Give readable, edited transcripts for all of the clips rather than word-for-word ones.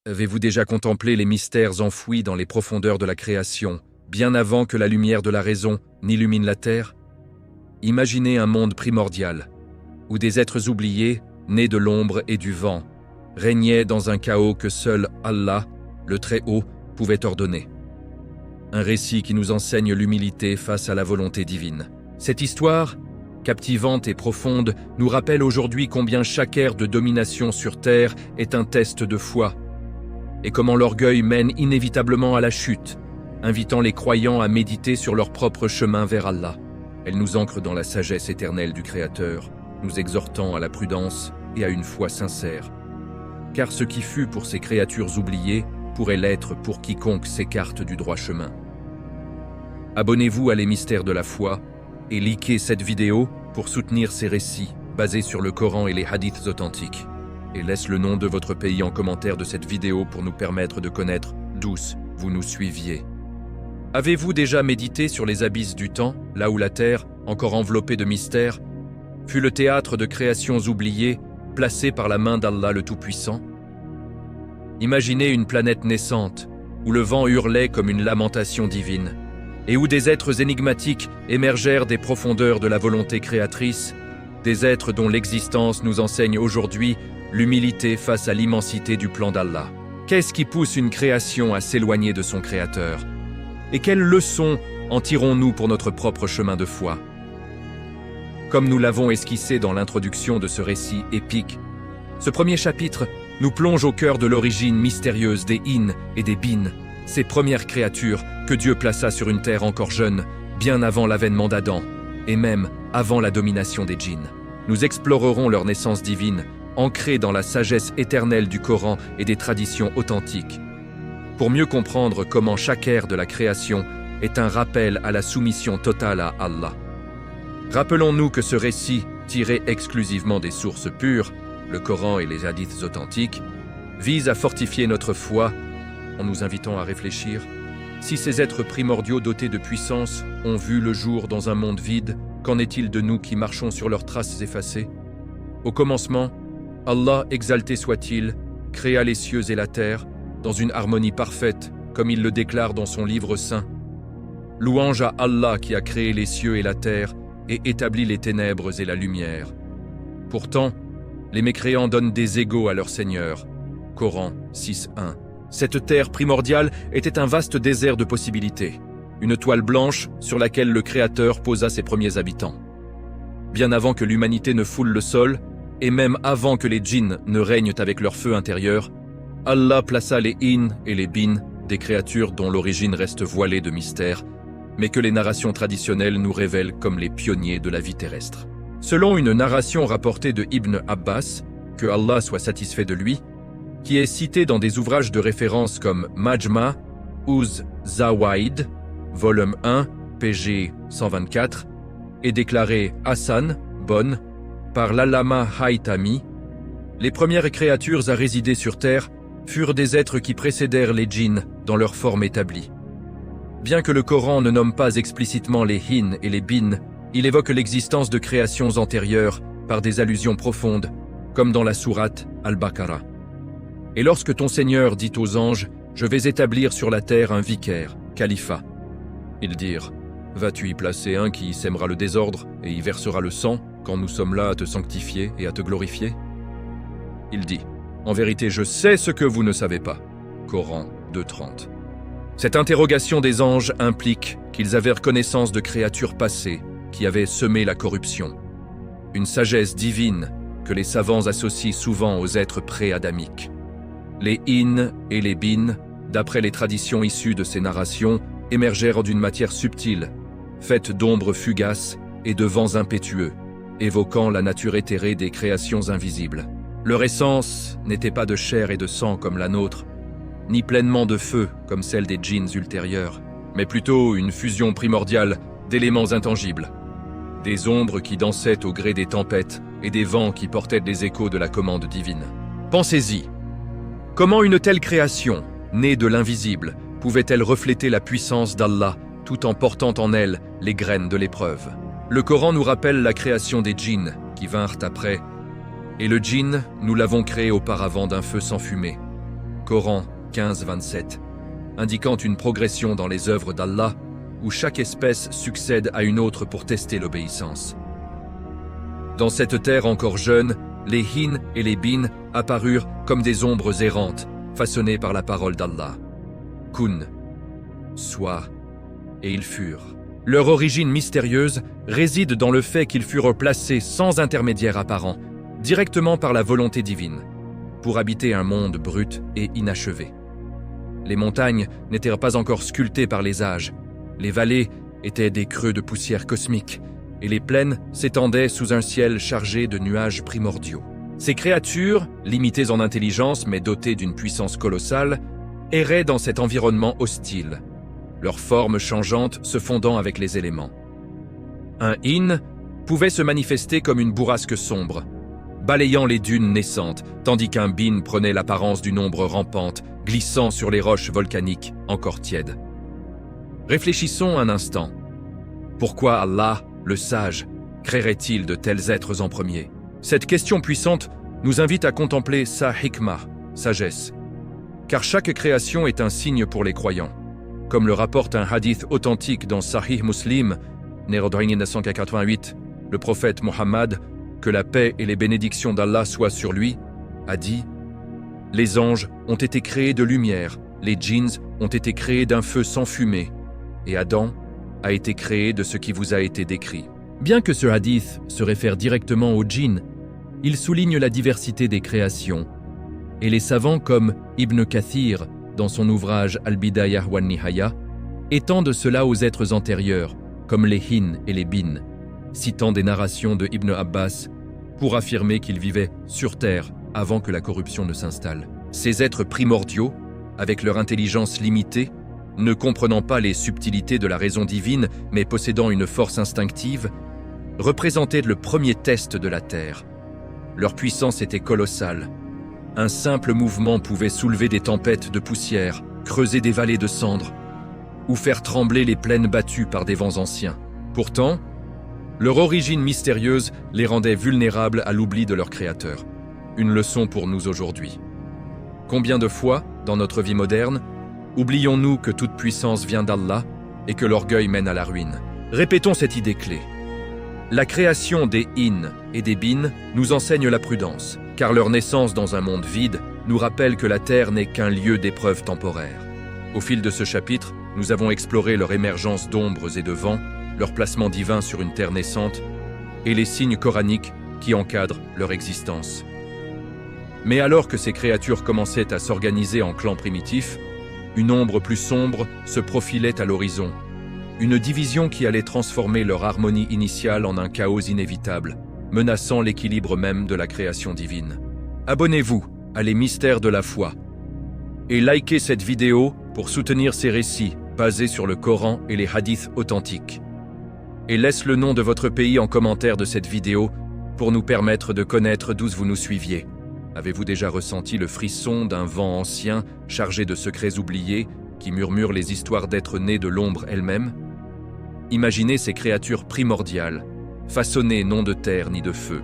Avez-vous déjà contemplé les mystères enfouis dans les profondeurs de la création, bien avant que la lumière de la raison n'illumine la terre? Imaginez un monde primordial, où des êtres oubliés, nés de l'ombre et du vent, régnaient dans un chaos que seul Allah, le Très-Haut, pouvait ordonner. Un récit qui nous enseigne l'humilité face à la volonté divine. Cette histoire, captivante et profonde, nous rappelle aujourd'hui combien chaque ère de domination sur Terre est un test de foi, et comment l'orgueil mène inévitablement à la chute, invitant les croyants à méditer sur leur propre chemin vers Allah. Elle nous ancre dans la sagesse éternelle du Créateur, nous exhortant à la prudence et à une foi sincère. Car ce qui fut pour ces créatures oubliées pourrait l'être pour quiconque s'écarte du droit chemin. Abonnez-vous à Les Mystères de la Foi et likez cette vidéo pour soutenir ces récits basés sur le Coran et les hadiths authentiques. Et laisse le nom de votre pays en commentaire de cette vidéo pour nous permettre de connaître d'où vous nous suiviez. Avez-vous déjà médité sur les abysses du temps, là où la Terre, encore enveloppée de mystères, fut le théâtre de créations oubliées, placées par la main d'Allah le Tout-Puissant? Imaginez une planète naissante, où le vent hurlait comme une lamentation divine, et où des êtres énigmatiques émergèrent des profondeurs de la volonté créatrice, des êtres dont l'existence nous enseigne aujourd'hui l'humilité face à l'immensité du plan d'Allah. Qu'est-ce qui pousse une création à s'éloigner de son Créateur? Et quelles leçons en tirons-nous pour notre propre chemin de foi? Comme nous l'avons esquissé dans l'introduction de ce récit épique, ce premier chapitre nous plonge au cœur de l'origine mystérieuse des In et des Bin, ces premières créatures que Dieu plaça sur une terre encore jeune, bien avant l'avènement d'Adam, et même avant la domination des djinns. Nous explorerons leur naissance divine, ancrée dans la sagesse éternelle du Coran et des traditions authentiques, pour mieux comprendre comment chaque ère de la création est un rappel à la soumission totale à Allah. Rappelons-nous que ce récit, tiré exclusivement des sources pures, le Coran et les hadiths authentiques, vise à fortifier notre foi en nous invitant à réfléchir. Si ces êtres primordiaux dotés de puissance ont vu le jour dans un monde vide, qu'en est-il de nous qui marchons sur leurs traces effacées? Au commencement, Allah, exalté soit-il, créa les cieux et la terre dans une harmonie parfaite, comme il le déclare dans son livre saint. Louange à Allah qui a créé les cieux et la terre et établi les ténèbres et la lumière. Pourtant, les mécréants donnent des égaux à leur Seigneur. Coran 6.1. Cette terre primordiale était un vaste désert de possibilités, une toile blanche sur laquelle le Créateur posa ses premiers habitants. Bien avant que l'humanité ne foule le sol, et même avant que les djinns ne règnent avec leur feu intérieur, Allah plaça les In et les Bin, des créatures dont l'origine reste voilée de mystère, mais que les narrations traditionnelles nous révèlent comme les pionniers de la vie terrestre. Selon une narration rapportée de Ibn Abbas, que Allah soit satisfait de lui, qui est citée dans des ouvrages de référence comme Majma' uz Zawaid, volume 1, pg 124, et déclarée Hassan, bonne, par l'Allama Haytami, les premières créatures à résider sur Terre furent des êtres qui précédèrent les djinns dans leur forme établie. Bien que le Coran ne nomme pas explicitement les Hin et les Bin, il évoque l'existence de créations antérieures par des allusions profondes, comme dans la sourate Al-Baqarah. Et lorsque ton Seigneur dit aux anges « Je vais établir sur la terre un vicaire, califat », ils dirent « Vas-tu y placer un qui y sèmera le désordre et y versera le sang quand nous sommes là à te sanctifier et à te glorifier ?» Il dit « En vérité, je sais ce que vous ne savez pas. » Coran 2.30. Cette interrogation des anges implique qu'ils avaient connaissance de créatures passées qui avaient semé la corruption. Une sagesse divine que les savants associent souvent aux êtres pré-adamiques. Les In et les Bin, d'après les traditions issues de ces narrations, émergèrent d'une matière subtile, faite d'ombres fugaces et de vents impétueux, évoquant la nature éthérée des créations invisibles. Leur essence n'était pas de chair et de sang comme la nôtre, ni pleinement de feu comme celle des djinns ultérieurs, mais plutôt une fusion primordiale d'éléments intangibles. Des ombres qui dansaient au gré des tempêtes et des vents qui portaient des échos de la commande divine. Pensez-y. Comment une telle création, née de l'invisible, pouvait-elle refléter la puissance d'Allah tout en portant en elle les graines de l'épreuve? Le Coran nous rappelle la création des djinns qui vinrent après, et le djinn, nous l'avons créé auparavant d'un feu sans fumée. Coran 15-27, indiquant une progression dans les œuvres d'Allah où chaque espèce succède à une autre pour tester l'obéissance. Dans cette terre encore jeune, les Hin et les Bin apparurent comme des ombres errantes, façonnées par la parole d'Allah. Kun, sois, et ils furent. Leur origine mystérieuse réside dans le fait qu'ils furent placés sans intermédiaire apparent, directement par la volonté divine, pour habiter un monde brut et inachevé. Les montagnes n'étaient pas encore sculptées par les âges, les vallées étaient des creux de poussière cosmique, et les plaines s'étendaient sous un ciel chargé de nuages primordiaux. Ces créatures, limitées en intelligence mais dotées d'une puissance colossale, erraient dans cet environnement hostile, leur forme changeante se fondant avec les éléments. Un Hin pouvait se manifester comme une bourrasque sombre, balayant les dunes naissantes, tandis qu'un Bin prenait l'apparence d'une ombre rampante, glissant sur les roches volcaniques encore tièdes. Réfléchissons un instant. Pourquoi Allah, le sage, créerait-il de tels êtres en premier? Cette question puissante nous invite à contempler sa hikmah, sagesse. Car chaque création est un signe pour les croyants. Comme le rapporte un hadith authentique dans Sahih Muslim, né en 1988, le prophète Mohammed, que la paix et les bénédictions d'Allah soient sur lui, a dit « Les anges ont été créés de lumière, les djinns ont été créés d'un feu sans fumée, et Adam a été créé de ce qui vous a été décrit. » Bien que ce hadith se réfère directement aux djinns, il souligne la diversité des créations, et les savants comme Ibn Kathir, dans son ouvrage Al-Bidayah wa Nihaya, étendent cela aux êtres antérieurs, comme les Hin et les Bin, citant des narrations de Ibn Abbas pour affirmer qu'ils vivaient sur terre avant que la corruption ne s'installe. Ces êtres primordiaux, avec leur intelligence limitée, ne comprenant pas les subtilités de la raison divine mais possédant une force instinctive, représentaient le premier test de la terre. Leur puissance était colossale. Un simple mouvement pouvait soulever des tempêtes de poussière, creuser des vallées de cendres, ou faire trembler les plaines battues par des vents anciens. Pourtant, leur origine mystérieuse les rendait vulnérables à l'oubli de leur créateur. Une leçon pour nous aujourd'hui. Combien de fois, dans notre vie moderne, oublions-nous que toute puissance vient d'Allah et que l'orgueil mène à la ruine? Répétons cette idée clé. La création des Hin et des Bin nous enseigne la prudence, car leur naissance dans un monde vide nous rappelle que la Terre n'est qu'un lieu d'épreuve temporaire. Au fil de ce chapitre, nous avons exploré leur émergence d'ombres et de vents, leur placement divin sur une terre naissante, et les signes coraniques qui encadrent leur existence. Mais alors que ces créatures commençaient à s'organiser en clans primitifs, une ombre plus sombre se profilait à l'horizon, une division qui allait transformer leur harmonie initiale en un chaos inévitable, menaçant l'équilibre même de la création divine. Abonnez-vous à Les Mystères de la Foi et likez cette vidéo pour soutenir ces récits basés sur le Coran et les hadiths authentiques. Et laisse le nom de votre pays en commentaire de cette vidéo pour nous permettre de connaître d'où vous nous suiviez. Avez-vous déjà ressenti le frisson d'un vent ancien chargé de secrets oubliés qui murmure les histoires d'êtres nés de l'ombre elle-même? Imaginez ces créatures primordiales, façonnées non de terre ni de feu,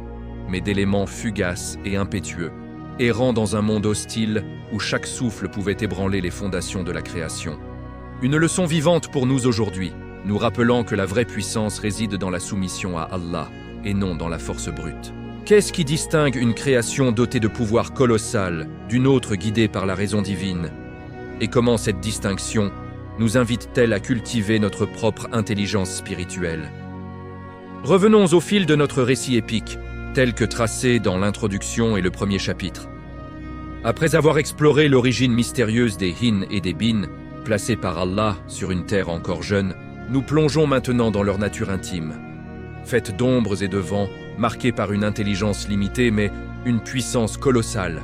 mais d'éléments fugaces et impétueux, errant dans un monde hostile où chaque souffle pouvait ébranler les fondations de la création. Une leçon vivante pour nous aujourd'hui, nous rappelant que la vraie puissance réside dans la soumission à Allah et non dans la force brute. Qu'est-ce qui distingue une création dotée de pouvoir colossal d'une autre guidée par la raison divine? Et comment cette distinction nous invite-t-elle à cultiver notre propre intelligence spirituelle? Revenons au fil de notre récit épique, tel que tracé dans l'introduction et le premier chapitre. Après avoir exploré l'origine mystérieuse des Hin et des Bin, placés par Allah sur une terre encore jeune, nous plongeons maintenant dans leur nature intime. Faite d'ombres et de vents, marquée par une intelligence limitée mais une puissance colossale,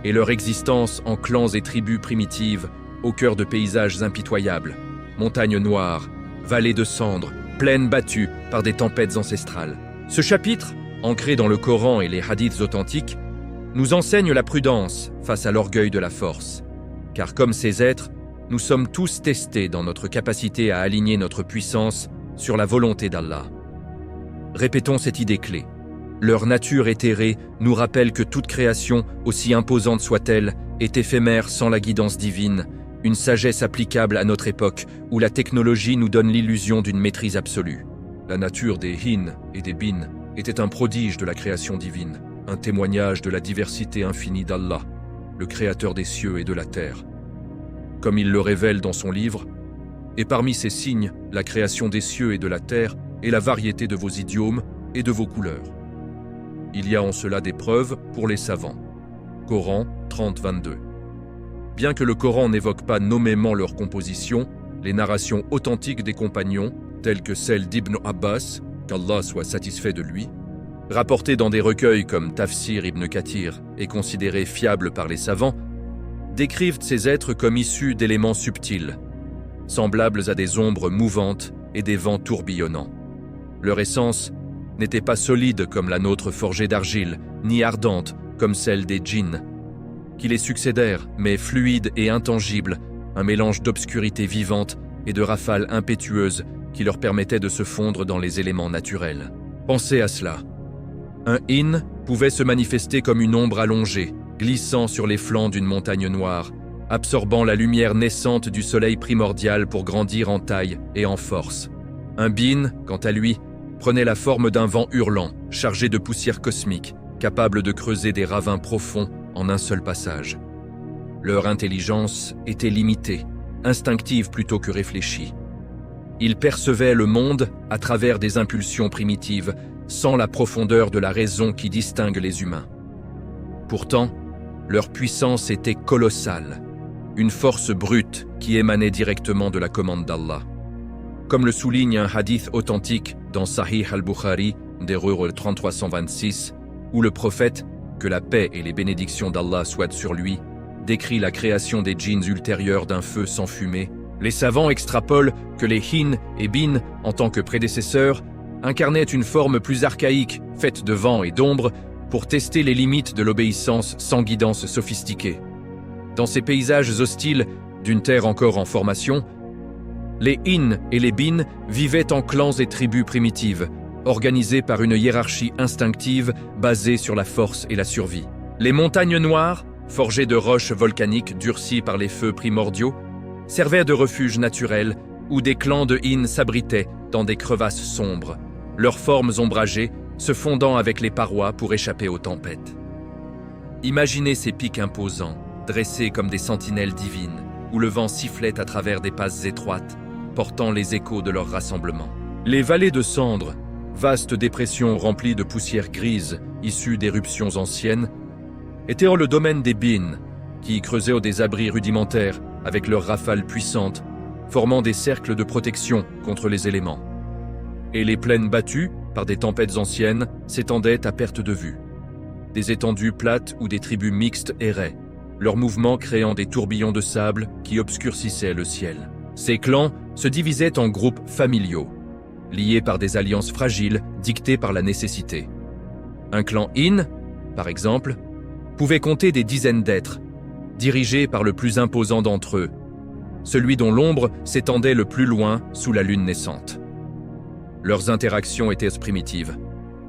et leur existence en clans et tribus primitives, au cœur de paysages impitoyables, montagnes noires, vallées de cendres, plaines battues par des tempêtes ancestrales. Ce chapitre, ancré dans le Coran et les hadiths authentiques, nous enseigne la prudence face à l'orgueil de la force, car comme ces êtres, nous sommes tous testés dans notre capacité à aligner notre puissance sur la volonté d'Allah. Répétons cette idée clé. Leur nature éthérée nous rappelle que toute création, aussi imposante soit-elle, est éphémère sans la guidance divine, une sagesse applicable à notre époque où la technologie nous donne l'illusion d'une maîtrise absolue. La nature des hin et des bin était un prodige de la création divine, un témoignage de la diversité infinie d'Allah, le créateur des cieux et de la terre. Comme il le révèle dans son livre, « Et parmi ces signes, la création des cieux et de la terre et la variété de vos idiomes et de vos couleurs. » Il y a en cela des preuves pour les savants. Coran 30-22. Bien que le Coran n'évoque pas nommément leur composition, les narrations authentiques des compagnons, telles que celles d'Ibn Abbas, qu'Allah soit satisfait de lui, rapportées dans des recueils comme Tafsir Ibn Kathir et considérées fiables par les savants, décrivent ces êtres comme issus d'éléments subtils, semblables à des ombres mouvantes et des vents tourbillonnants. Leur essence n'était pas solide comme la nôtre forgée d'argile, ni ardente comme celle des djinns, qui les succédèrent, mais fluide et intangible, un mélange d'obscurité vivante et de rafales impétueuses qui leur permettaient de se fondre dans les éléments naturels. Pensez à cela. Un hin pouvait se manifester comme une ombre allongée, glissant sur les flancs d'une montagne noire, absorbant la lumière naissante du soleil primordial pour grandir en taille et en force. Un bin, quant à lui, prenait la forme d'un vent hurlant, chargé de poussière cosmique, capable de creuser des ravins profonds en un seul passage. Leur intelligence était limitée, instinctive plutôt que réfléchie. Ils percevaient le monde à travers des impulsions primitives, sans la profondeur de la raison qui distingue les humains. Pourtant, leur puissance était colossale, une force brute qui émanait directement de la commande d'Allah. Comme le souligne un hadith authentique dans Sahih al-Bukhari, d'Hébreux 3326, où le prophète, que la paix et les bénédictions d'Allah soient sur lui, décrit la création des djinns ultérieurs d'un feu sans fumée, les savants extrapolent que les hin et bin, en tant que prédécesseurs, incarnaient une forme plus archaïque, faite de vent et d'ombre, pour tester les limites de l'obéissance sans guidance sophistiquée. Dans ces paysages hostiles, d'une terre encore en formation, les hin et les bin vivaient en clans et tribus primitives, organisés par une hiérarchie instinctive basée sur la force et la survie. Les montagnes noires, forgées de roches volcaniques durcies par les feux primordiaux, servaient de refuge naturel où des clans de hin s'abritaient dans des crevasses sombres, leurs formes ombragées se fondant avec les parois pour échapper aux tempêtes. Imaginez ces pics imposants, dressés comme des sentinelles divines, où le vent sifflait à travers des passes étroites, portant les échos de leur rassemblement. Les vallées de cendres, vastes dépressions remplies de poussière grise issues d'éruptions anciennes, étaient le domaine des bin, qui creusaient des abris rudimentaires avec leurs rafales puissantes, formant des cercles de protection contre les éléments. Et les plaines battues par des tempêtes anciennes s'étendaient à perte de vue. Des étendues plates où des tribus mixtes erraient, leurs mouvements créant des tourbillons de sable qui obscurcissaient le ciel. Ces clans se divisaient en groupes familiaux, liés par des alliances fragiles dictées par la nécessité. Un clan hin, par exemple, pouvait compter des dizaines d'êtres, dirigés par le plus imposant d'entre eux, celui dont l'ombre s'étendait le plus loin sous la lune naissante. Leurs interactions étaient primitives,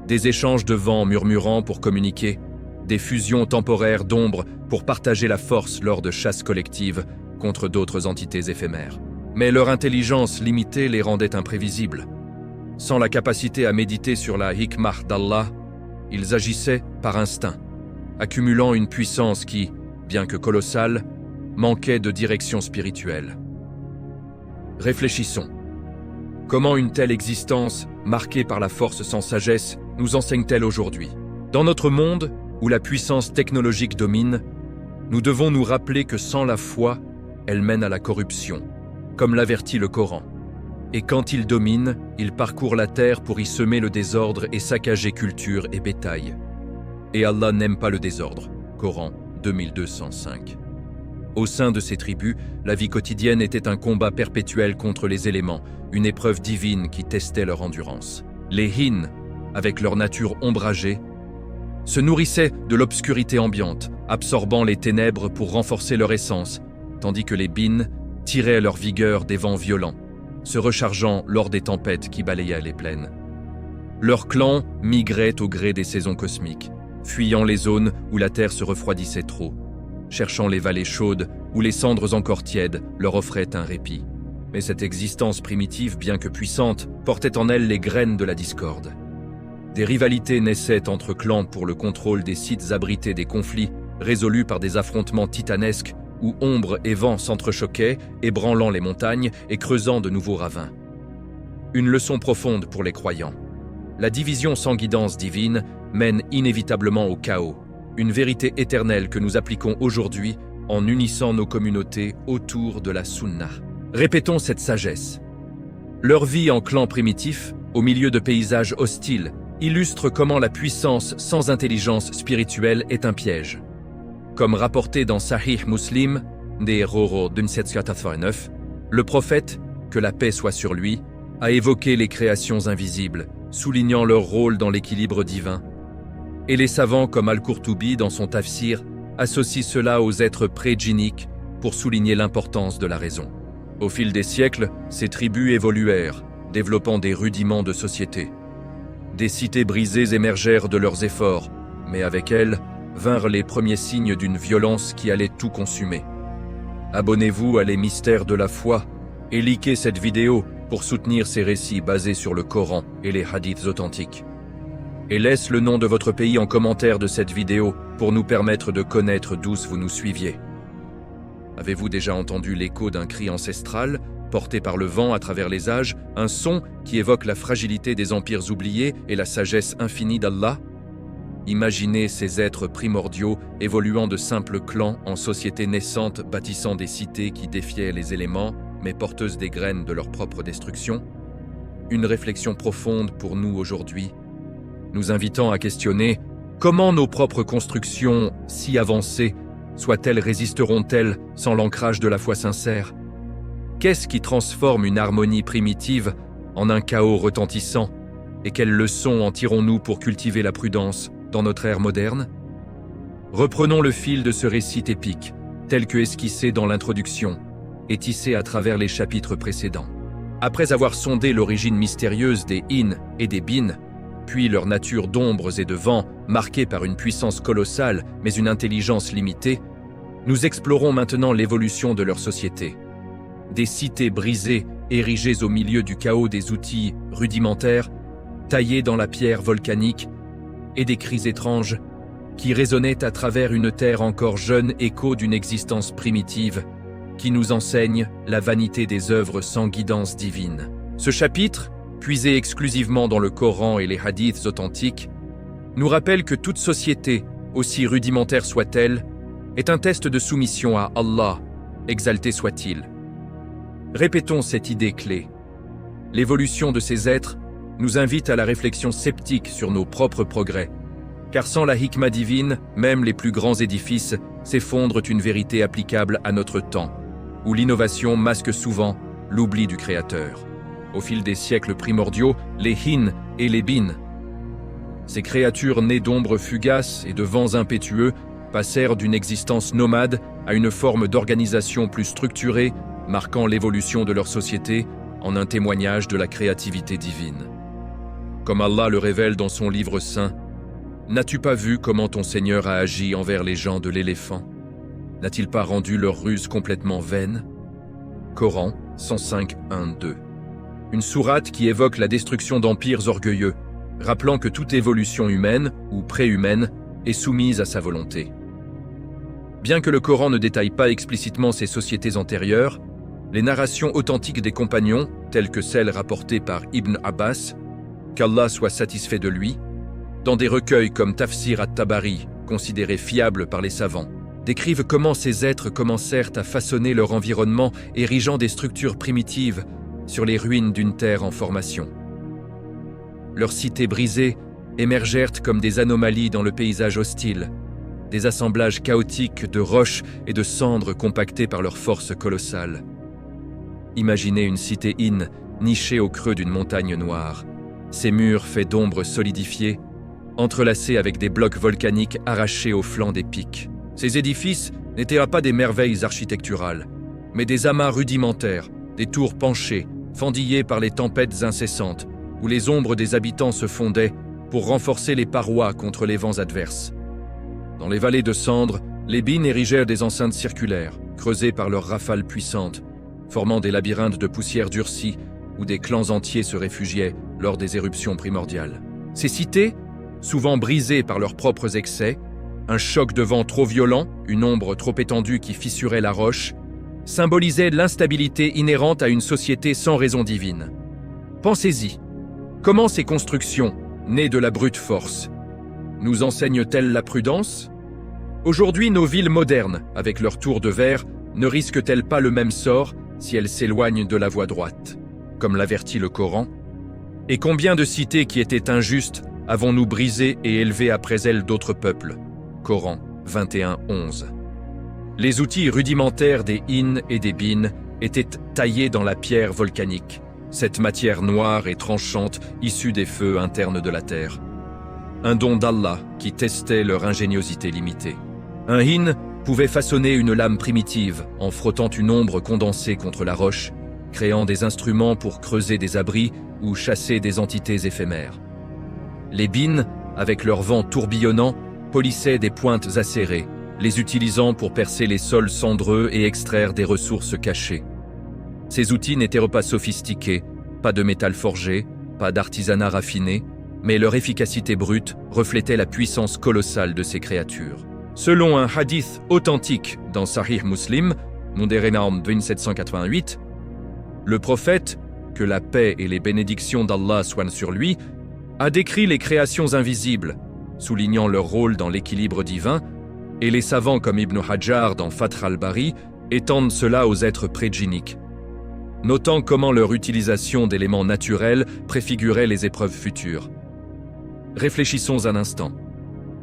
des échanges de vents murmurants pour communiquer, des fusions temporaires d'ombres pour partager la force lors de chasses collectives contre d'autres entités éphémères. Mais leur intelligence limitée les rendait imprévisibles. Sans la capacité à méditer sur la hikmah d'Allah, ils agissaient par instinct, accumulant une puissance qui, bien que colossale, manquait de direction spirituelle. Réfléchissons. Comment une telle existence, marquée par la force sans sagesse, nous enseigne-t-elle aujourd'hui? Dans notre monde, où la puissance technologique domine, nous devons nous rappeler que sans la foi, elle mène à la corruption, comme l'avertit le Coran. Et quand il domine, il parcourt la terre pour y semer le désordre et saccager culture et bétail. Et Allah n'aime pas le désordre. Coran 2205. Au sein de ces tribus, la vie quotidienne était un combat perpétuel contre les éléments, une épreuve divine qui testait leur endurance. Les hin, avec leur nature ombragée, se nourrissaient de l'obscurité ambiante, absorbant les ténèbres pour renforcer leur essence, tandis que les bin tiraient leur vigueur des vents violents, se rechargeant lors des tempêtes qui balayaient les plaines. Leurs clans migraient au gré des saisons cosmiques, fuyant les zones où la terre se refroidissait trop, cherchant les vallées chaudes où les cendres encore tièdes leur offraient un répit. Mais cette existence primitive, bien que puissante, portait en elle les graines de la discorde. Des rivalités naissaient entre clans pour le contrôle des sites abrités des conflits, résolus par des affrontements titanesques où ombre et vent s'entrechoquaient, ébranlant les montagnes et creusant de nouveaux ravins. Une leçon profonde pour les croyants. La division sans guidance divine mène inévitablement au chaos, une vérité éternelle que nous appliquons aujourd'hui en unissant nos communautés autour de la Sunna. Répétons cette sagesse. Leur vie en clan primitif, au milieu de paysages hostiles, illustre comment la puissance sans intelligence spirituelle est un piège. Comme rapporté dans Sahih Muslim, des Roro 1789, le prophète, que la paix soit sur lui, a évoqué les créations invisibles, soulignant leur rôle dans l'équilibre divin. Et les savants comme Al-Qurtubi dans son tafsir associent cela aux êtres pré-djinniques pour souligner l'importance de la raison. Au fil des siècles, ces tribus évoluèrent, développant des rudiments de société. Des cités brisées émergèrent de leurs efforts, mais avec elles vinrent les premiers signes d'une violence qui allait tout consumer. Abonnez-vous à Les Mystères de la Foi et likez cette vidéo pour soutenir ces récits basés sur le Coran et les hadiths authentiques. Et laisse le nom de votre pays en commentaire de cette vidéo pour nous permettre de connaître d'où vous nous suiviez. Avez-vous déjà entendu l'écho d'un cri ancestral, porté par le vent à travers les âges, un son qui évoque la fragilité des empires oubliés et la sagesse infinie d'Allah? Imaginez ces êtres primordiaux évoluant de simples clans en sociétés naissantes bâtissant des cités qui défiaient les éléments, mais porteuses des graines de leur propre destruction. Une réflexion profonde pour nous aujourd'hui, nous invitant à questionner comment nos propres constructions, si avancées, soit-elles résisteront-elles sans l'ancrage de la foi sincère? Qu'est-ce qui transforme une harmonie primitive en un chaos retentissant? Et quelles leçons en tirons-nous pour cultiver la prudence dans notre ère moderne? Reprenons le fil de ce récit épique, tel que esquissé dans l'introduction et tissé à travers les chapitres précédents. Après avoir sondé l'origine mystérieuse des In et des Bin, puis leur nature d'ombres et de vents, marquée par une puissance colossale mais une intelligence limitée, nous explorons maintenant l'évolution de leur société. Des cités brisées, érigées au milieu du chaos des outils rudimentaires, taillées dans la pierre volcanique, et des cris étranges qui résonnaient à travers une terre encore jeune, écho d'une existence primitive, qui nous enseigne la vanité des œuvres sans guidance divine. Ce chapitre, puisé exclusivement dans le Coran et les hadiths authentiques, nous rappelle que toute société, aussi rudimentaire soit-elle, est un test de soumission à Allah, exalté soit-il. Répétons cette idée clé. L'évolution de ces êtres nous invite à la réflexion sceptique sur nos propres progrès, car sans la hikma divine, même les plus grands édifices s'effondrent une vérité applicable à notre temps, où l'innovation masque souvent l'oubli du Créateur. Au fil des siècles primordiaux, les Hin et les Bin, ces créatures nées d'ombres fugaces et de vents impétueux, passèrent d'une existence nomade à une forme d'organisation plus structurée, marquant l'évolution de leur société en un témoignage de la créativité divine. Comme Allah le révèle dans son livre saint, « N'as-tu pas vu comment ton Seigneur a agi envers les gens de l'éléphant? N'a-t-il pas rendu leur ruse complètement vaine ?» Coran 105, 1-2. Une sourate qui évoque la destruction d'empires orgueilleux, rappelant que toute évolution humaine ou préhumaine est soumise à sa volonté. Bien que le Coran ne détaille pas explicitement ces sociétés antérieures, les narrations authentiques des compagnons, telles que celles rapportées par Ibn Abbas, qu'Allah soit satisfait de lui, dans des recueils comme Tafsir at-Tabari, considérés fiables par les savants, décrivent comment ces êtres commencèrent à façonner leur environnement, érigeant des structures primitives sur les ruines d'une terre en formation. Leurs cités brisées émergèrent comme des anomalies dans le paysage hostile, des assemblages chaotiques de roches et de cendres compactées par leur force colossale. Imaginez une cité In nichée au creux d'une montagne noire, ses murs faits d'ombre solidifiées, entrelacés avec des blocs volcaniques arrachés aux flancs des pics. Ces édifices n'étaient pas des merveilles architecturales, mais des amas rudimentaires, des tours penchées, fendillées par les tempêtes incessantes, où les ombres des habitants se fondaient pour renforcer les parois contre les vents adverses. Dans les vallées de cendres, les Bin érigèrent des enceintes circulaires, creusées par leurs rafales puissantes, formant des labyrinthes de poussière durcie où des clans entiers se réfugiaient lors des éruptions primordiales. Ces cités, souvent brisées par leurs propres excès, un choc de vent trop violent, une ombre trop étendue qui fissurait la roche, symbolisaient l'instabilité inhérente à une société sans raison divine. Pensez-y, comment ces constructions, nées de la brute force, nous enseignent-elles la prudence ? Aujourd'hui, nos villes modernes, avec leurs tours de verre, ne risquent-elles pas le même sort si elles s'éloignent de la voie droite, comme l'avertit le Coran ? Et combien de cités qui étaient injustes avons-nous brisées et élevées après elles d'autres peuples ? Coran 21:11. Les outils rudimentaires des Hin et des Bin étaient taillés dans la pierre volcanique, cette matière noire et tranchante issue des feux internes de la terre. Un don d'Allah qui testait leur ingéniosité limitée. Un Hin pouvait façonner une lame primitive en frottant une ombre condensée contre la roche, créant des instruments pour creuser des abris ou chasser des entités éphémères. Les Bin, avec leurs vents tourbillonnants, polissaient des pointes acérées, les utilisant pour percer les sols cendreux et extraire des ressources cachées. Ces outils n'étaient pas sophistiqués, pas de métal forgé, pas d'artisanat raffiné, mais leur efficacité brute reflétait la puissance colossale de ces créatures. Selon un hadith authentique dans Sahih Muslim, Munderenam 2788, le prophète, que la paix et les bénédictions d'Allah soient sur lui, a décrit les créations invisibles, soulignant leur rôle dans l'équilibre divin, et les savants comme Ibn Hajar dans Fath al-Bari étendent cela aux êtres prédjiniques, notant comment leur utilisation d'éléments naturels préfigurait les épreuves futures. Réfléchissons un instant.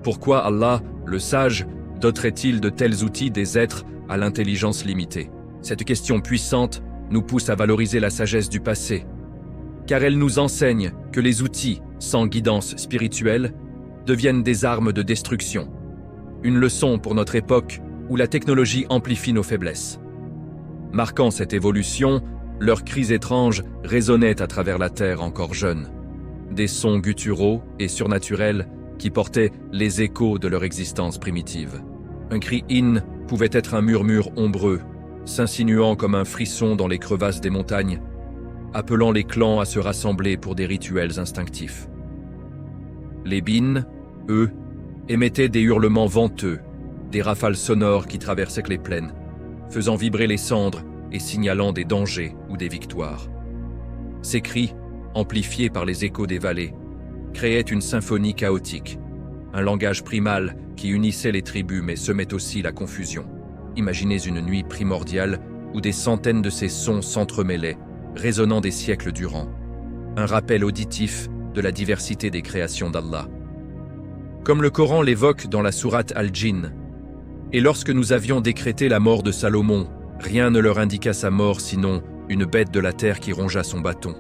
Pourquoi Allah, le sage, doterait-il de tels outils des êtres à l'intelligence limitée ? Cette question puissante nous pousse à valoriser la sagesse du passé, car elle nous enseigne que les outils, sans guidance spirituelle, deviennent des armes de destruction. Une leçon pour notre époque où la technologie amplifie nos faiblesses. Marquant cette évolution, leurs cris étranges résonnaient à travers la terre encore jeune. Des sons gutturaux et surnaturels qui portaient les échos de leur existence primitive. Un cri Hin pouvait être un murmure ombreux, s'insinuant comme un frisson dans les crevasses des montagnes, appelant les clans à se rassembler pour des rituels instinctifs. Les Bin, eux, émettaient des hurlements venteux, des rafales sonores qui traversaient les plaines, faisant vibrer les cendres et signalant des dangers ou des victoires. Ces cris, amplifiés par les échos des vallées, créaient une symphonie chaotique, un langage primal qui unissait les tribus mais semait aussi la confusion. Imaginez une nuit primordiale où des centaines de ces sons s'entremêlaient, résonnant des siècles durant. Un rappel auditif de la diversité des créations d'Allah. Comme le Coran l'évoque dans la sourate Al-Jinn, et lorsque nous avions décrété la mort de Salomon, rien ne leur indiqua sa mort sinon une bête de la terre qui rongea son bâton.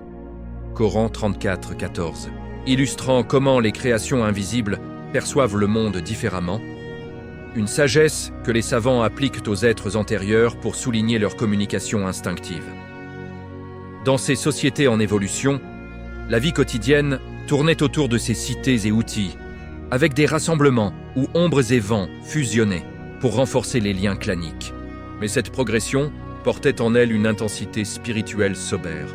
Coran 34:14. Illustrant comment les créations invisibles perçoivent le monde différemment, une sagesse que les savants appliquent aux êtres antérieurs pour souligner leur communication instinctive. Dans ces sociétés en évolution, la vie quotidienne tournait autour de ces cités et outils, avec des rassemblements où ombres et vents fusionnaient pour renforcer les liens claniques. Mais cette progression portait en elle une intensité spirituelle sobère.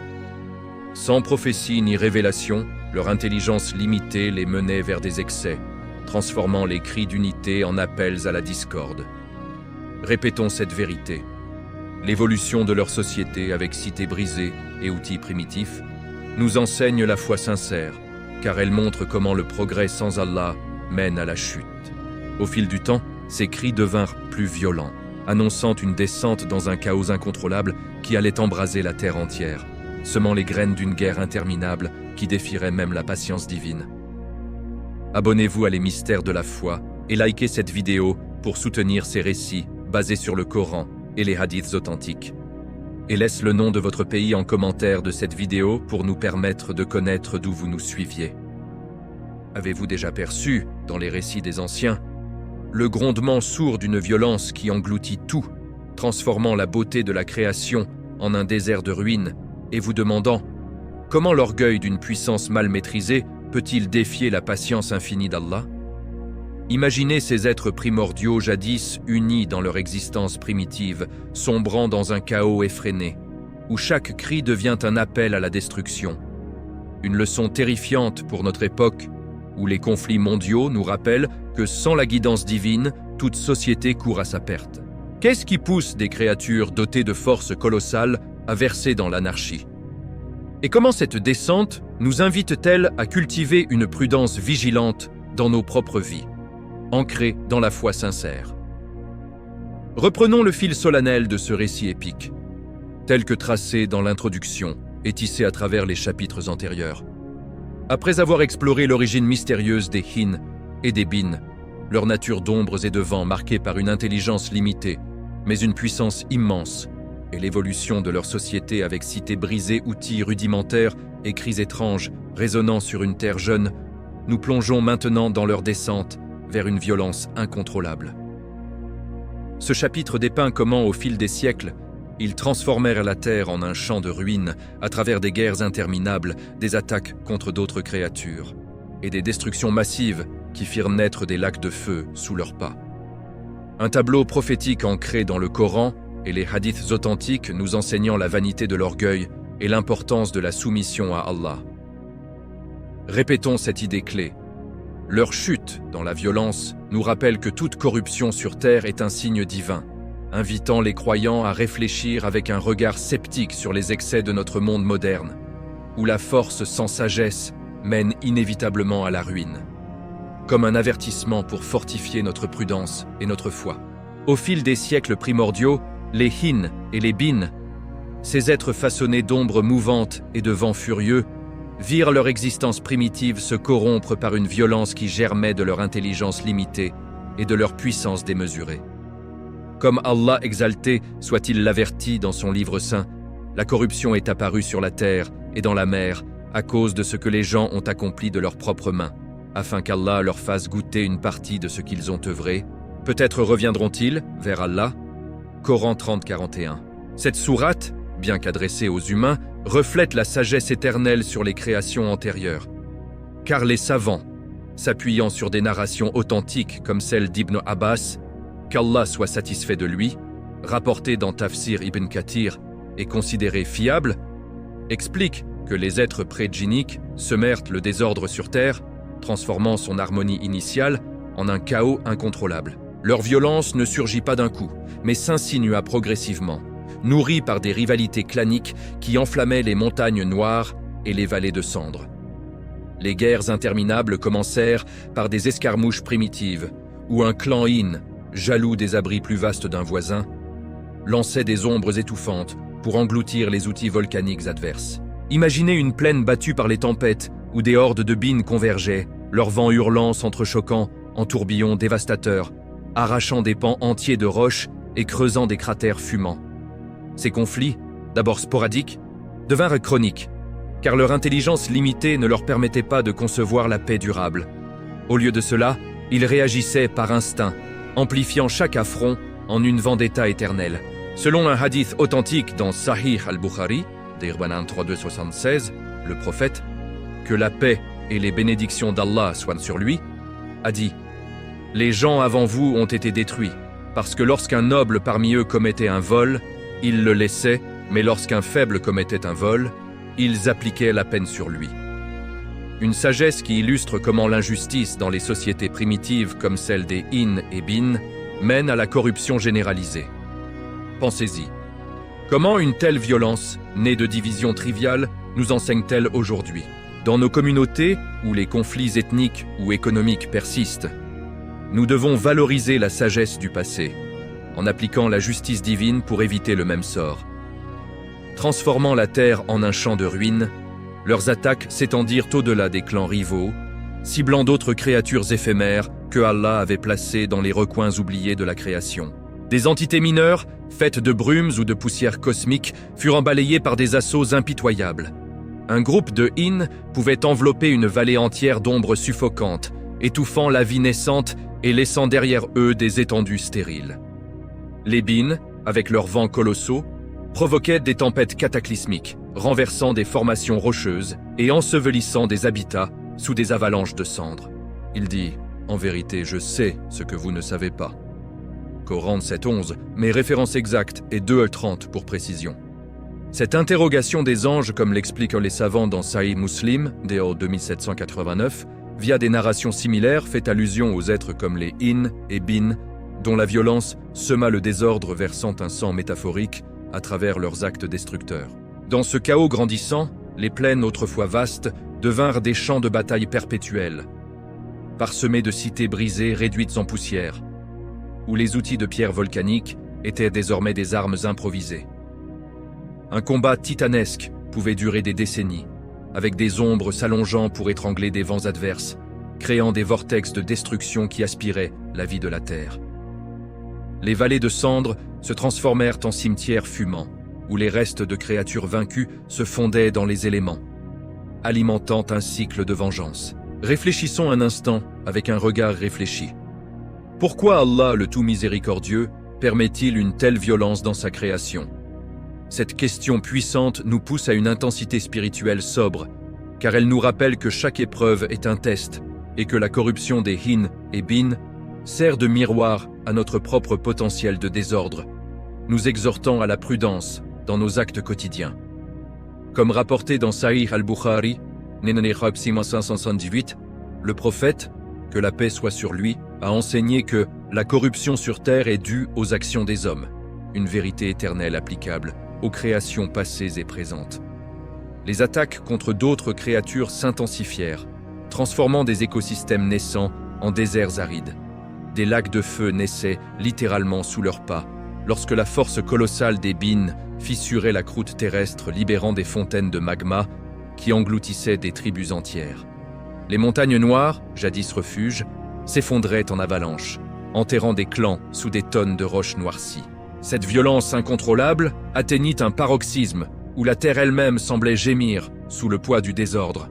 Sans prophétie ni révélation, leur intelligence limitée les menait vers des excès, transformant les cris d'unité en appels à la discorde. Répétons cette vérité. L'évolution de leur société avec cités brisées et outils primitifs nous enseigne la foi sincère, car elle montre comment le progrès sans Allah mène à la chute. Au fil du temps, ces cris devinrent plus violents, annonçant une descente dans un chaos incontrôlable qui allait embraser la terre entière, semant les graines d'une guerre interminable qui défierait même la patience divine. Abonnez-vous à Les Mystères de la Foi et likez cette vidéo pour soutenir ces récits basés sur le Coran et les hadiths authentiques. Et laisse le nom de votre pays en commentaire de cette vidéo pour nous permettre de connaître d'où vous nous suiviez. Avez-vous déjà perçu, dans les récits des anciens, le grondement sourd d'une violence qui engloutit tout, transformant la beauté de la création en un désert de ruines et vous demandant Comment l'orgueil d'une puissance mal maîtrisée peut-il défier la patience infinie d'Allah? Imaginez ces êtres primordiaux jadis unis dans leur existence primitive, sombrant dans un chaos effréné, où chaque cri devient un appel à la destruction. Une leçon terrifiante pour notre époque, où les conflits mondiaux nous rappellent que sans la guidance divine, toute société court à sa perte. Qu'est-ce qui pousse des créatures dotées de forces colossales à verser dans l'anarchie? Et comment cette descente nous invite-t-elle à cultiver une prudence vigilante dans nos propres vies, ancrée dans la foi sincère? Reprenons le fil solennel de ce récit épique, tel que tracé dans l'introduction et tissé à travers les chapitres antérieurs. Après avoir exploré l'origine mystérieuse des Hin et des Bin, leur nature d'ombres et de vents marquée par une intelligence limitée, mais une puissance immense, et l'évolution de leur société avec cités brisées, outils rudimentaires et cris étranges résonnant sur une terre jeune, nous plongeons maintenant dans leur descente vers une violence incontrôlable. Ce chapitre dépeint comment, au fil des siècles, ils transformèrent la terre en un champ de ruines à travers des guerres interminables, des attaques contre d'autres créatures et des destructions massives qui firent naître des lacs de feu sous leurs pas. Un tableau prophétique ancré dans le Coran et les hadiths authentiques nous enseignant la vanité de l'orgueil et l'importance de la soumission à Allah. Répétons cette idée clé. Leur chute dans la violence nous rappelle que toute corruption sur terre est un signe divin, invitant les croyants à réfléchir avec un regard sceptique sur les excès de notre monde moderne, où la force sans sagesse mène inévitablement à la ruine. Comme un avertissement pour fortifier notre prudence et notre foi. Au fil des siècles primordiaux, les Hin et les Bin, ces êtres façonnés d'ombres mouvantes et de vents furieux, virent leur existence primitive se corrompre par une violence qui germait de leur intelligence limitée et de leur puissance démesurée. Comme Allah exalté soit-il l'averti dans son livre saint, la corruption est apparue sur la terre et dans la mer à cause de ce que les gens ont accompli de leurs propres mains, afin qu'Allah leur fasse goûter une partie de ce qu'ils ont œuvré. Peut-être reviendront-ils vers Allah? Coran 30-41. Cette sourate, bien qu'adressée aux humains, reflète la sagesse éternelle sur les créations antérieures. Car les savants, s'appuyant sur des narrations authentiques comme celle d'Ibn Abbas, qu'Allah soit satisfait de lui, rapporté dans Tafsir Ibn Kathir et considéré fiable, explique que les êtres pré-djinniques semèrent le désordre sur terre, transformant son harmonie initiale en un chaos incontrôlable. Leur violence ne surgit pas d'un coup, mais s'insinua progressivement, nourrie par des rivalités claniques qui enflammaient les montagnes noires et les vallées de cendres. Les guerres interminables commencèrent par des escarmouches primitives, où un clan Hin, jaloux des abris plus vastes d'un voisin, lançait des ombres étouffantes pour engloutir les outils volcaniques adverses. Imaginez une plaine battue par les tempêtes, où des hordes de Bin convergeaient, leurs vents hurlants s'entrechoquant en tourbillons dévastateurs, arrachant des pans entiers de roches et creusant des cratères fumants. Ces conflits, d'abord sporadiques, devinrent chroniques, car leur intelligence limitée ne leur permettait pas de concevoir la paix durable. Au lieu de cela, ils réagissaient par instinct, amplifiant chaque affront en une vendetta éternelle. Selon un hadith authentique dans Sahih al-Bukhari, d'Irbanan 3276, le prophète, que la paix et les bénédictions d'Allah soient sur lui, a dit « Les gens avant vous ont été détruits, parce que lorsqu'un noble parmi eux commettait un vol, ils le laissaient, mais lorsqu'un faible commettait un vol, ils appliquaient la peine sur lui. » Une sagesse qui illustre comment l'injustice dans les sociétés primitives comme celle des Hin et Bin mène à la corruption généralisée. Pensez-y. Comment une telle violence, née de divisions triviales, nous enseigne-t-elle aujourd'hui? Dans nos communautés, où les conflits ethniques ou économiques persistent, nous devons valoriser la sagesse du passé, en appliquant la justice divine pour éviter le même sort. Transformant la terre en un champ de ruines, leurs attaques s'étendirent au-delà des clans rivaux, ciblant d'autres créatures éphémères que Allah avait placées dans les recoins oubliés de la création. Des entités mineures, faites de brumes ou de poussières cosmiques, furent balayées par des assauts impitoyables. Un groupe de Hin pouvait envelopper une vallée entière d'ombres suffocantes, étouffant la vie naissante et laissant derrière eux des étendues stériles. Les Bin, avec leurs vents colossaux, provoquaient des tempêtes cataclysmiques, renversant des formations rocheuses et ensevelissant des habitats sous des avalanches de cendres. Il dit « En vérité, je sais ce que vous ne savez pas ». Coran 7:11, mais référence exacte est 2:30 pour précision. Cette interrogation des anges, comme l'expliquent les savants dans Sahih Muslim, DO 2789, via des narrations similaires, fait allusion aux êtres comme les in et bin, dont la violence sema le désordre versant un sang métaphorique à travers leurs actes destructeurs. Dans ce chaos grandissant, les plaines autrefois vastes devinrent des champs de bataille perpétuels, parsemés de cités brisées réduites en poussière, où les outils de pierre volcanique étaient désormais des armes improvisées. Un combat titanesque pouvait durer des décennies, avec des ombres s'allongeant pour étrangler des vents adverses, créant des vortex de destruction qui aspiraient la vie de la terre. Les vallées de cendres se transformèrent en cimetières fumants, où les restes de créatures vaincues se fondaient dans les éléments, alimentant un cycle de vengeance. Réfléchissons un instant avec un regard réfléchi. Pourquoi Allah, le tout miséricordieux, permet-il une telle violence dans sa création? Cette question puissante nous pousse à une intensité spirituelle sobre, car elle nous rappelle que chaque épreuve est un test et que la corruption des hin et bin sert de miroir à notre propre potentiel de désordre, nous exhortant à la prudence dans nos actes quotidiens. Comme rapporté dans Sahih al-Bukhari, 578, le prophète, que la paix soit sur lui, a enseigné que la corruption sur terre est due aux actions des hommes, une vérité éternelle applicable aux créations passées et présentes. Les attaques contre d'autres créatures s'intensifièrent, transformant des écosystèmes naissants en déserts arides. Des lacs de feu naissaient littéralement sous leurs pas, lorsque la force colossale des bin fissurait la croûte terrestre, libérant des fontaines de magma qui engloutissaient des tribus entières. Les montagnes noires, jadis refuge, s'effondraient en avalanches, enterrant des clans sous des tonnes de roches noircies. Cette violence incontrôlable atteignit un paroxysme où la terre elle-même semblait gémir sous le poids du désordre.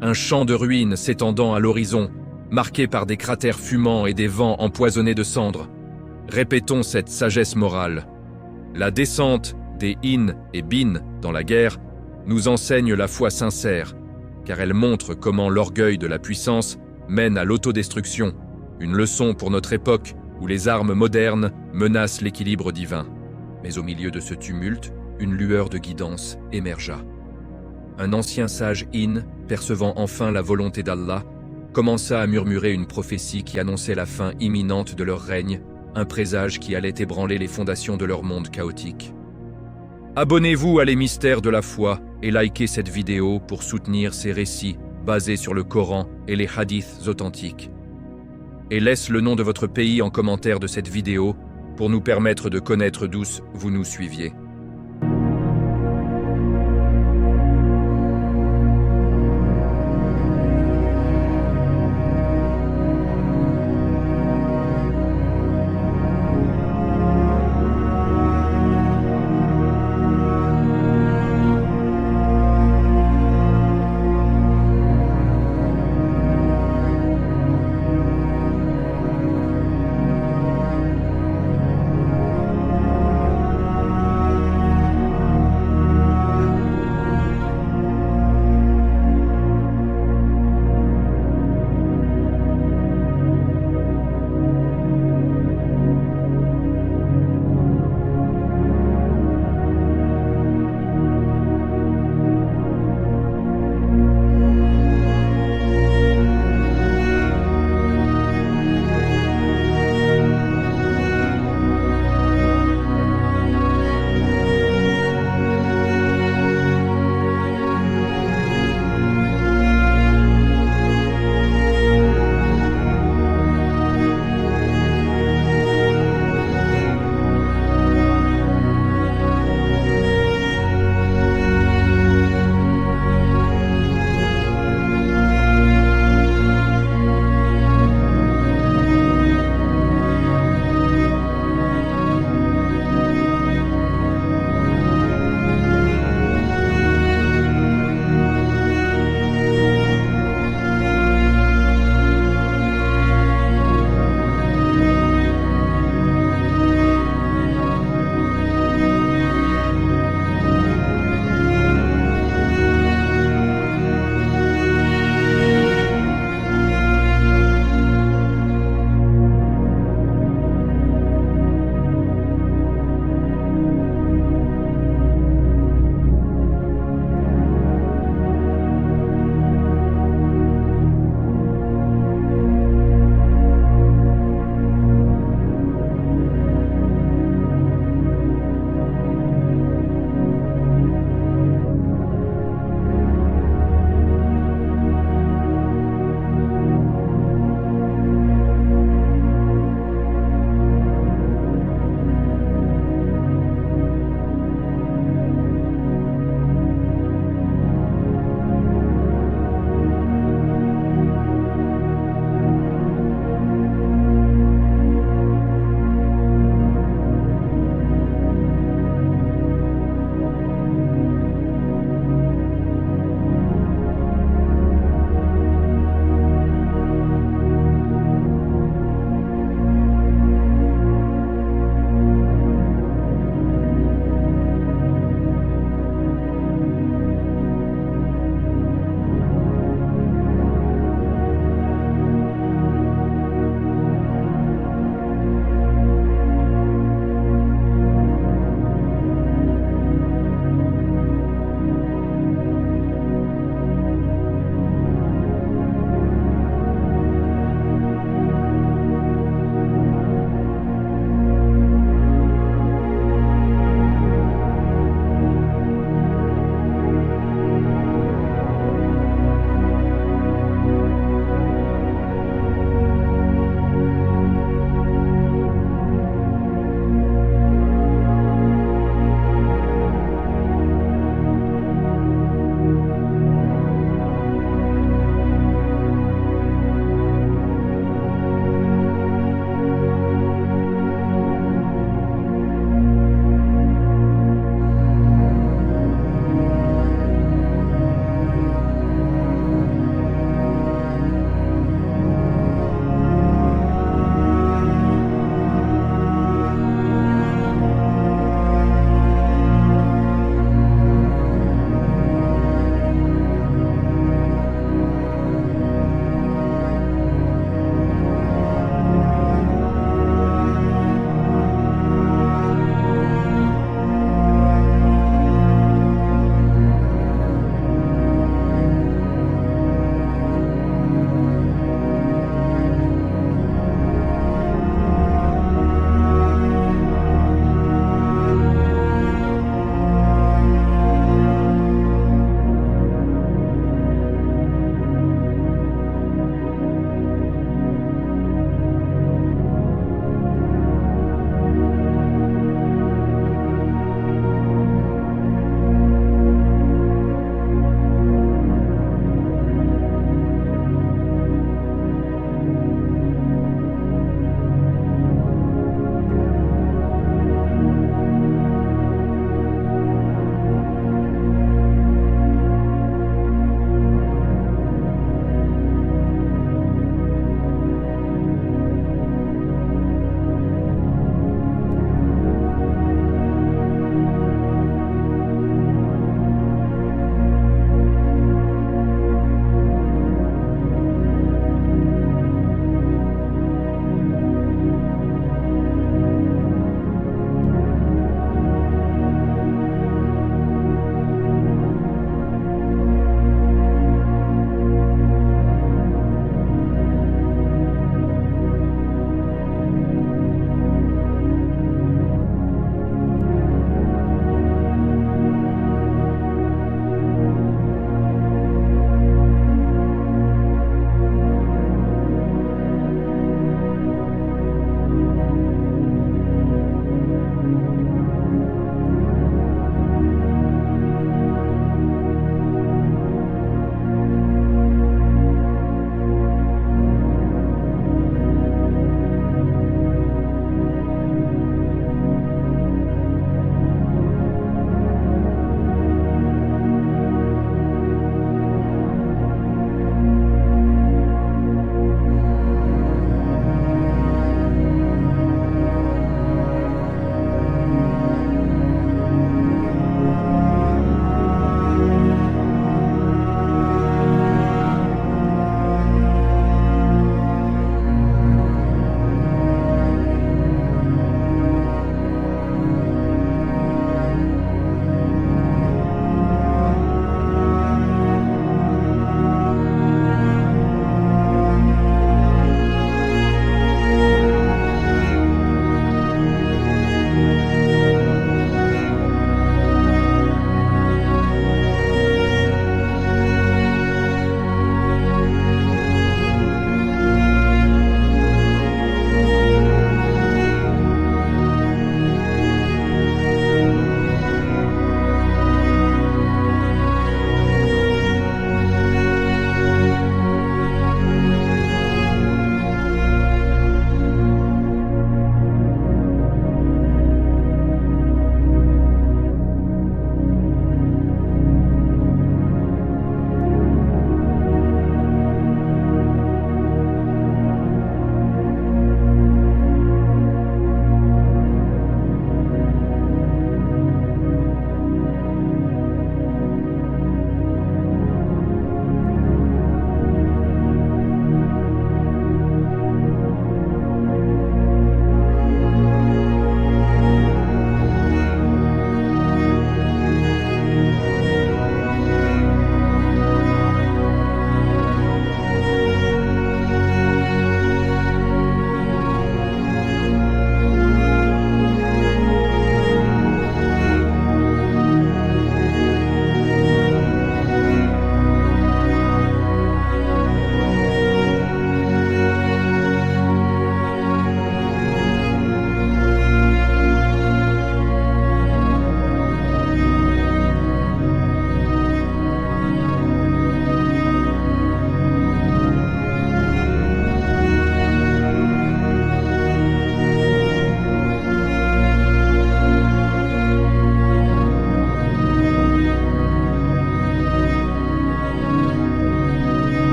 Un champ de ruines s'étendant à l'horizon, marqué par des cratères fumants et des vents empoisonnés de cendres. Répétons cette sagesse morale. La descente des in et bin dans la guerre nous enseigne la foi sincère, car elle montre comment l'orgueil de la puissance mène à l'autodestruction, une leçon pour notre époque où les armes modernes menacent l'équilibre divin. Mais au milieu de ce tumulte, une lueur de guidance émergea. Un ancien sage in, percevant enfin la volonté d'Allah, commença à murmurer une prophétie qui annonçait la fin imminente de leur règne, un présage qui allait ébranler les fondations de leur monde chaotique. Abonnez-vous à Les Mystères de la Foi et likez cette vidéo pour soutenir ces récits basés sur le Coran et les hadiths authentiques. Et laisse le nom de votre pays en commentaire de cette vidéo pour nous permettre de connaître d'où vous nous suiviez.